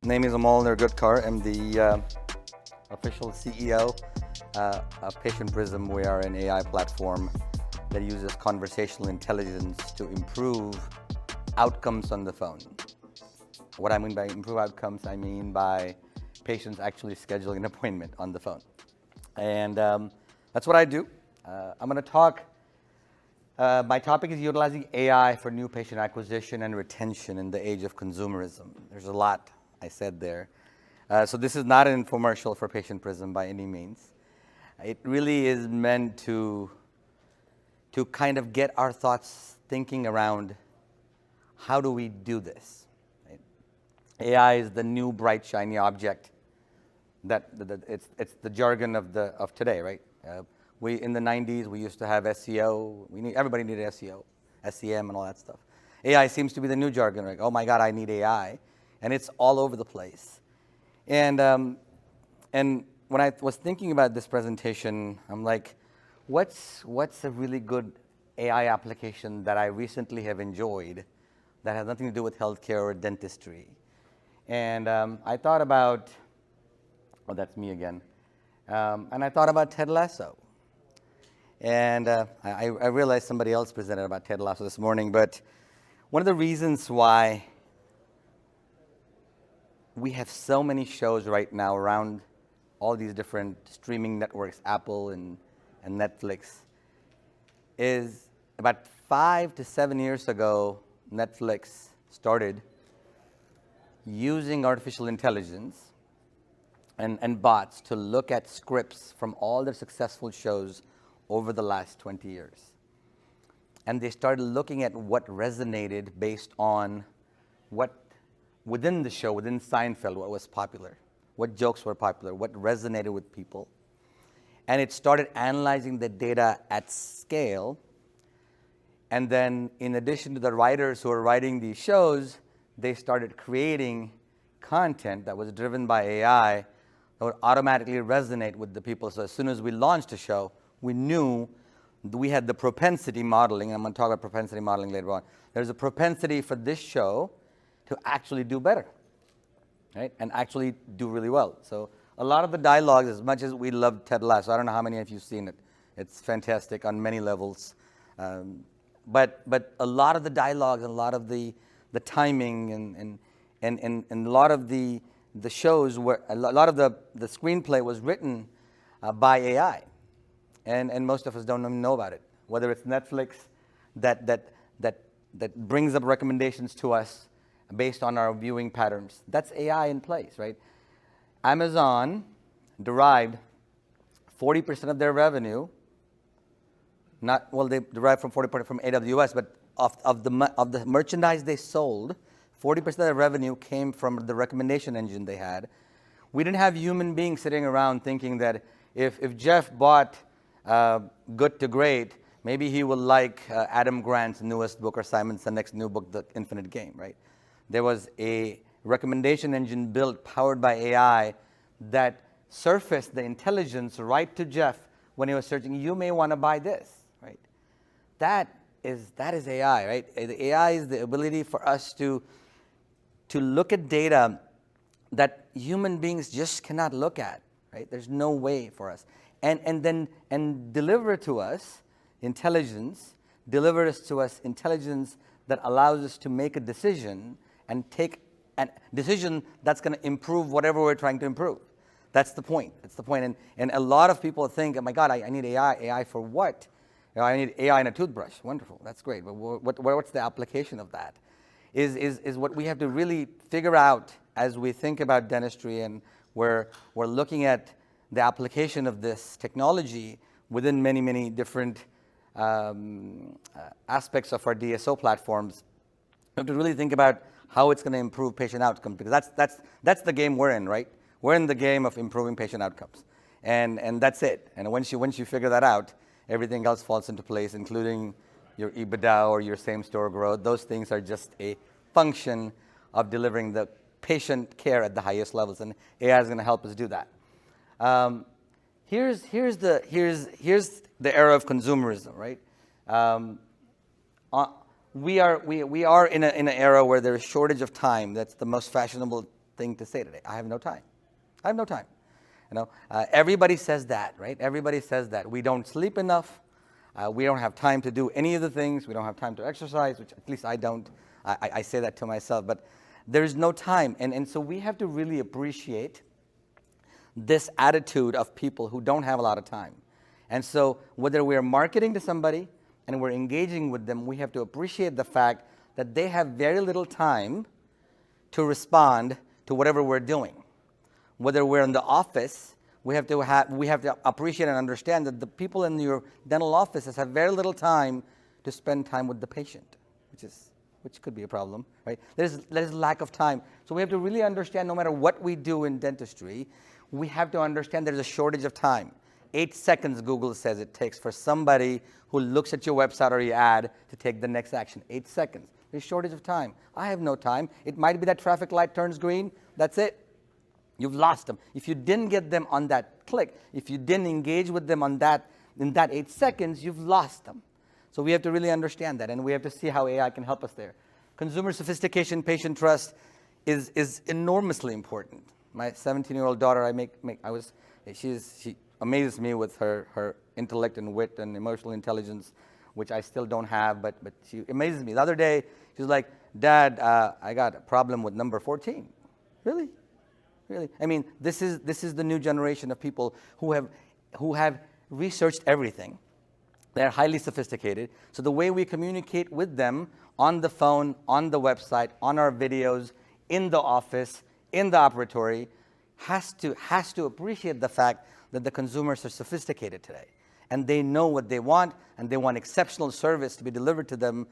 name is Amol Nirgudkar. I'm the official CEO of Patient Prism. We are an AI platform that uses conversational intelligence to improve outcomes on the phone. What I mean by improve outcomes, I mean by patients actually scheduling an appointment on the phone. And that's what I do. I'm going to talk. My topic is utilizing AI for new patient acquisition and retention in the age of consumerism. There's a lot I said there. So this is not an infomercial for Patient Prism by any means. It really is meant to kind of get our thoughts thinking around how do we do this. Right? AI is the new bright shiny object. It's the jargon of today, right? We in the 90s we used to have SEO. Everybody needed SEO, SEM, and all that stuff. AI seems to be the new jargon. Like, oh my God, I need AI, and it's all over the place. And when I was thinking about this presentation, I'm like, what's a really good AI application that I recently have enjoyed that has nothing to do with healthcare or dentistry? And I thought about, oh, that's me again. And I thought about Ted Lasso. And I realized somebody else presented about Ted Lasso this morning, but one of the reasons why we have so many shows right now around all these different streaming networks, Apple and Netflix, is about 5 to 7 years ago, Netflix started using artificial intelligence and bots to look at scripts from all their successful shows over the last 20 years. And they started looking at what resonated based on what within the show, within Seinfeld, what was popular, what jokes were popular, what resonated with people. And it started analyzing the data at scale. And then in addition to the writers who were writing these shows, they started creating content that was driven by AI that would automatically resonate with the people. So as soon as we launched a show, we knew we had the propensity modeling. I'm going to talk about propensity modeling later on. There's a propensity for this show to actually do better, right? And actually do really well. So a lot of the dialogues, as much as we love Ted Lasso, I don't know how many of you have seen it. It's fantastic on many levels. But a lot of the dialogues and a lot of the timing and a lot of the shows were, a lot of the screenplay was written by AI. And most of us don't even know about it. Whether it's Netflix that brings up recommendations to us based on our viewing patterns, that's AI in place, right? Amazon derived 40% of their revenue, they derived from 40% from AWS, but of the merchandise they sold, 40% of their revenue came from the recommendation engine they had. We didn't have human beings sitting around thinking that if Jeff bought Good to Great, maybe he will like Adam Grant's newest book or Simon Sinek's new book, The Infinite Game, right? There was a recommendation engine built, powered by AI, that surfaced the intelligence right to Jeff when he was searching, you may want to buy this, right? That is AI, right? The AI is the ability for us to look at data that human beings just cannot look at, right? There's no way for us. And deliver to us intelligence that allows us to make a decision and take a decision that's going to improve whatever we're trying to improve. That's the point. That's the point. And a lot of people think, oh my God, I need AI. AI for what? You know, I need AI in a toothbrush. Wonderful. That's great. But what's the application of that? Is what we have to really figure out as we think about dentistry, and we're looking at the application of this technology within many, many different aspects of our DSO platforms. We have to really think about how it's going to improve patient outcomes, because that's the game we're in, right? We're in the game of improving patient outcomes, and that's it. And once you figure that out, everything else falls into place, including your EBITDA or your same-store growth. Those things are just a function of delivering the patient care at the highest levels, and AI is going to help us do that. Here's the era of consumerism, right? We are in an era where there is shortage of time. That's the most fashionable thing to say today. I have no time. I have no time. Everybody says that, right? Everybody says that. We don't sleep enough. We don't have time to do any of the things. We don't have time to exercise, which at least I don't. I say that to myself. But there's no time. And so we have to really appreciate this attitude of people who don't have a lot of time. And so whether we're marketing to somebody and we're engaging with them, we have to appreciate the fact that they have very little time to respond to whatever we're doing. Whether we're in the office, we have to appreciate and understand that the people in your dental offices have very little time to spend time with the patient, which could be a problem, right? There's lack of time. So we have to really understand, no matter what we do in dentistry, we have to understand there's a shortage of time. 8 seconds, Google says it takes for somebody who looks at your website or your ad to take the next action. 8 seconds. There's shortage of time. I have no time. It might be that traffic light turns green. That's it. You've lost them. If you didn't get them on that click, if you didn't engage with them in that 8 seconds, you've lost them. So we have to really understand that, and we have to see how AI can help us there. Consumer sophistication, patient trust is enormously important. My 17-year-old daughter, she amazes me with her intellect and wit and emotional intelligence, which I still don't have, but she amazes me. The other day, she was like, "Dad, I got a problem with number 14." Really? Really? I mean, this is the new generation of people who have researched everything. They're highly sophisticated. So the way we communicate with them on the phone, on the website, on our videos, in the office, in the operatory, has to appreciate the fact that the consumers are sophisticated today. And they know what they want, and they want exceptional service to be delivered to them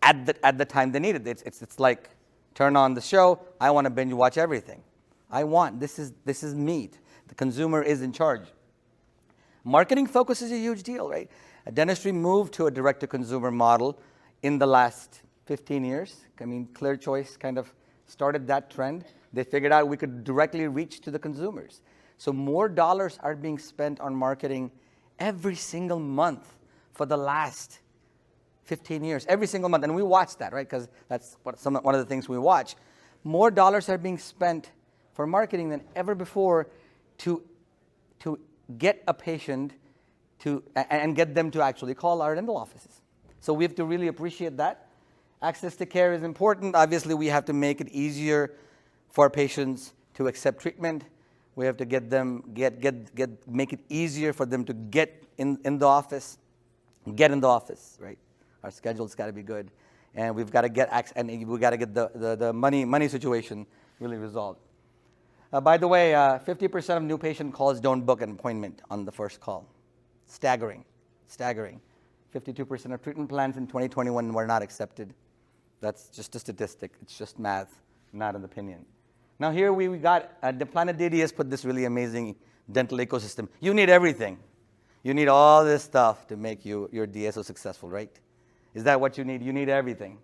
at the time they need it. It's like, turn on the show, I want to binge watch everything. This is meat. The consumer is in charge. Marketing focus is a huge deal, right? Dentistry moved to a direct-to-consumer model in the last 15 years. I mean, Clear Choice kind of started that trend. They figured out we could directly reach to the consumers. So more dollars are being spent on marketing every single month for the last 15 years, every single month. And we watch that, right? Because that's one of the things we watch. More dollars are being spent for marketing than ever before to get a patient and get them to actually call our dental offices. So we have to really appreciate that. Access to care is important. Obviously, we have to make it easier for patients to accept treatment. We have to make it easier for them to get in the office, right? Our schedule's got to be good, and we've got to get the money situation really resolved. By the way, 50% of new patient calls don't book an appointment on the first call. Staggering. 52% of treatment plans in 2021 were not accepted. That's just a statistic. It's just math, not an opinion. Now here we got, the Planet DDS put this really amazing dental ecosystem. You need everything. You need all this stuff to make your DSO successful, right? Is that what you need? You need everything.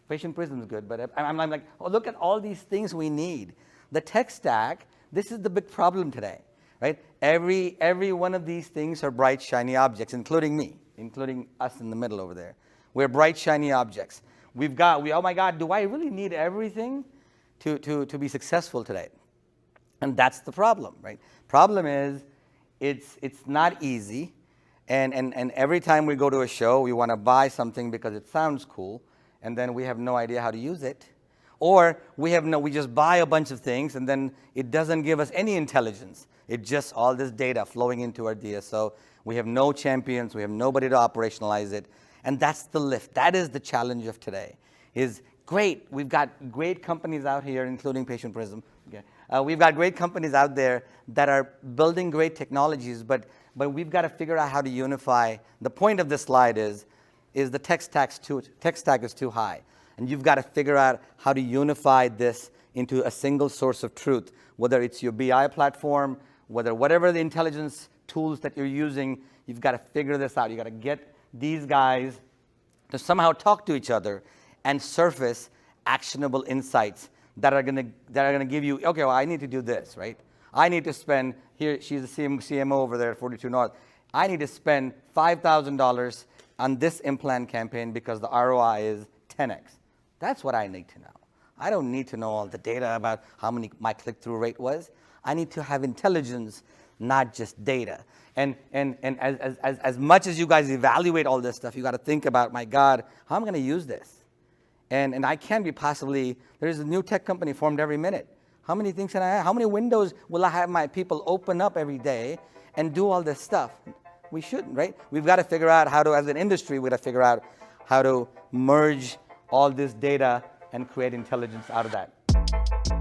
Patient Prism is good, but I'm like, oh, look at all these things we need. The tech stack, this is the big problem today, right? Every one of these things are bright, shiny objects, including me, including us in the middle over there. We're bright, shiny objects. Oh my God, do I really need everything to be successful today? And that's the problem, right? Problem is, it's not easy, and every time we go to a show, we want to buy something because it sounds cool, and then we have no idea how to use it. Or we just buy a bunch of things, and then it doesn't give us any intelligence. It's just all this data flowing into our DSO. We have no champions. We have nobody to operationalize it. And that's the lift. That is the challenge of today. Is great. We've got great companies out here, including Patient Prism. Okay. We've got great companies out there that are building great technologies, but we've got to figure out how to unify. The point of this slide is the tech stack is too high. And you've got to figure out how to unify this into a single source of truth, whether it's your BI platform, whatever the intelligence tools that you're using, you've got to figure this out. You've got to get these guys to somehow talk to each other and surface actionable insights that are going to give you, okay, well, I need to do this, right? I need to spend, here, she's the CMO over there at 42 North. I need to spend $5,000 on this implant campaign because the ROI is 10x. That's what I need to know. I don't need to know all the data about how many my click-through rate was. I need to have intelligence, not just data. And as much as you guys evaluate all this stuff, you got to think about, my God, how am I going to use this? And I can be possibly, there's a new tech company formed every minute. How many things can I have? How many windows will I have my people open up every day and do all this stuff? We shouldn't, right? We've got to figure out how to, as an industry, we've got to figure out how to merge all this data and create intelligence out of that.